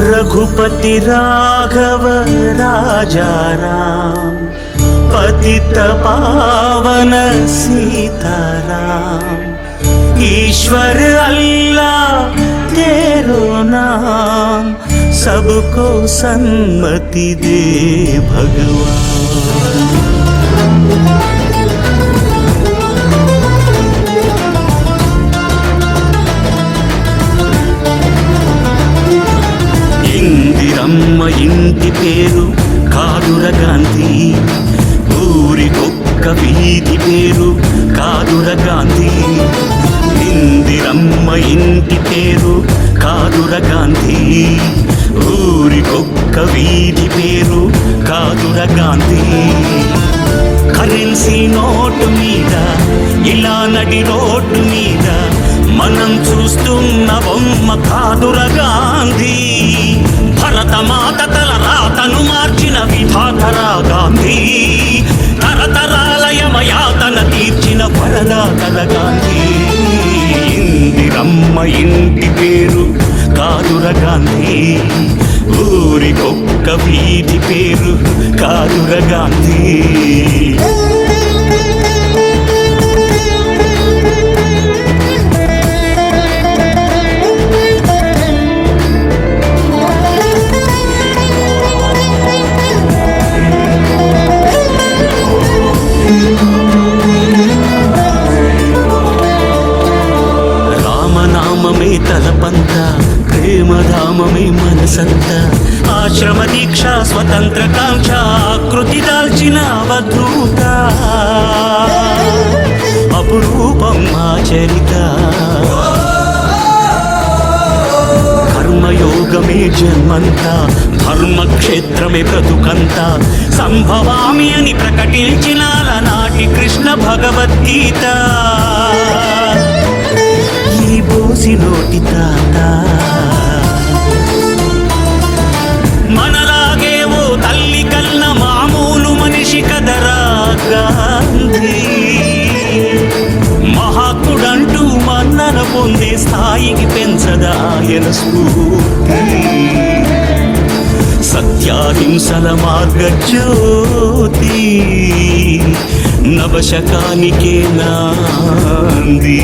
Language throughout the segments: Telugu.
रघुपति राघव राजा राम, पतित पावन सीताराम। ईश्वर अल्लाह तेरो नाम, सबको सन्मति दे भगवान। ఇందిరమ్మ ఇంటి పేరు కాదుర గాంధీ, ఊరికొక్క వీధి పేరు కాదుర గాంధీ। ఇందిరమ్మ ఇంటి పేరు కాదుర గాంధీ, ఊరికొక్క వీధి పేరు కాదుర గాంధీ। కరెన్సీ నోటు మీద ఇలా నడి రోడ్డు మీద మనం చూస్తున్న బొమ్మ కాదుర గాంధీ। భరతమాత తల రాతను మార్చిన విధాతరా గాంధీ, తరతరాల యమయాతన తీర్చిన వరదాతర గాంధీ। ఇందిరమ్మ ఇంటి పేరు కాదుర గాంధీ, ఊరికొక్క వీధి పేరు కాదుర గాంధీ। రామనామమే తలపంత, ప్రేమధామమే మనసంత। ఆశ్రమ దీక్ష స్వతంత్ర కాంక్ష ఆకృతి దాల్చిన అవధూత, అపురూపం మా చరిత। కర్మయోగమే జన్మంత, ధర్మక్షేత్రమే బ్రతుకంత। సంభవామి అని ప్రకటించిన నాటి కృష్ణ భగవద్గీత, ఈ బోసి నోటి తాత। మనలాగే ఓ తల్లి కన్న మామూలు మనిషి కదరా గాంధీ, మహాత్ముడంటూ మన్నన పొందే స్థాయికి పెంచదా ఆయన స్ఫూర్తి। సత్యాహింసల మార్గజ్యోతి, నవశకానికే నాంది।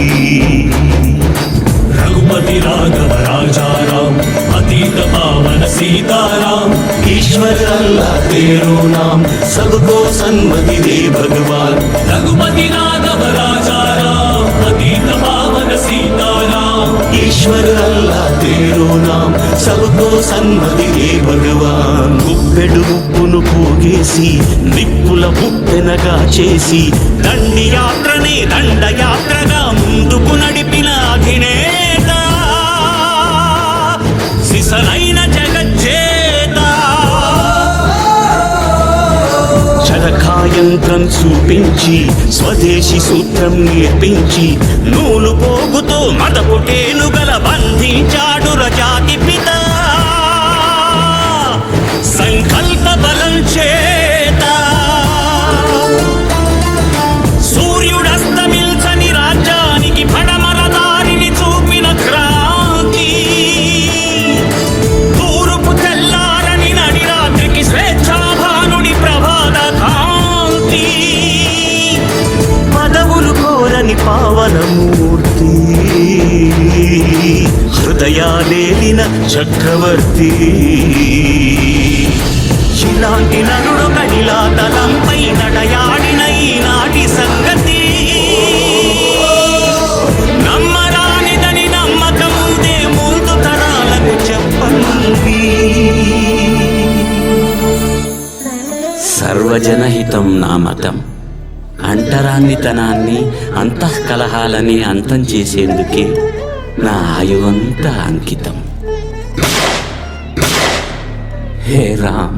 रघुपति राघव राजा राम, अतीत पावन सीताराम। ईश्वर अल्लाह तेरो नाम, सबको सन्मति दे भगवान। रघुपति राघव राजा राम, अतीत पावन सीताराम। ईश्वर अल्लाह तेरो नाम, सबको सन्मति दे भगवान। గుప్పెడు ఉప్పును పోగేసి నిప్పుల ముప్పెనగా చేసి దండి యాత్రనే దండయాత్రగా ముందుకు నడిపిన అధినేత, సిసలైన జగజ్జేత। చరకాయంత్రం చూపించి స్వదేశీ సూత్రం నేర్పించి నూలు పోగుతో మదపుటేనుగల బంధించాడు రజాతి పిత। సంకల్ప బలం చేత సూర్యుడస్తమిల్చని రాజ్యానికి పడమర దారిని చూపిన క్రాంతి, తూర్పు తెల్లారని నడి రాత్రికి స్వేచ్ఛాభానుడి ప్రభాత కాంతి। పదవులు కోరని పావనమూర్తి, హృదయాలేలిన చక్రవర్తి। ఇలాంటి నరుడు కడిలా తలంపై నడయాడిన ఈనాటి సంగతి, నమ్మరానిదని నమ్మకముందే ముందు తరాలకు చెప్పండి। సర్వజనహితం నా మతం, అంటరాన్నితనాన్ని అంతఃకలహాలని అంతం చేసేందుకే నా ఆయువంతా అంకితం। हे राम।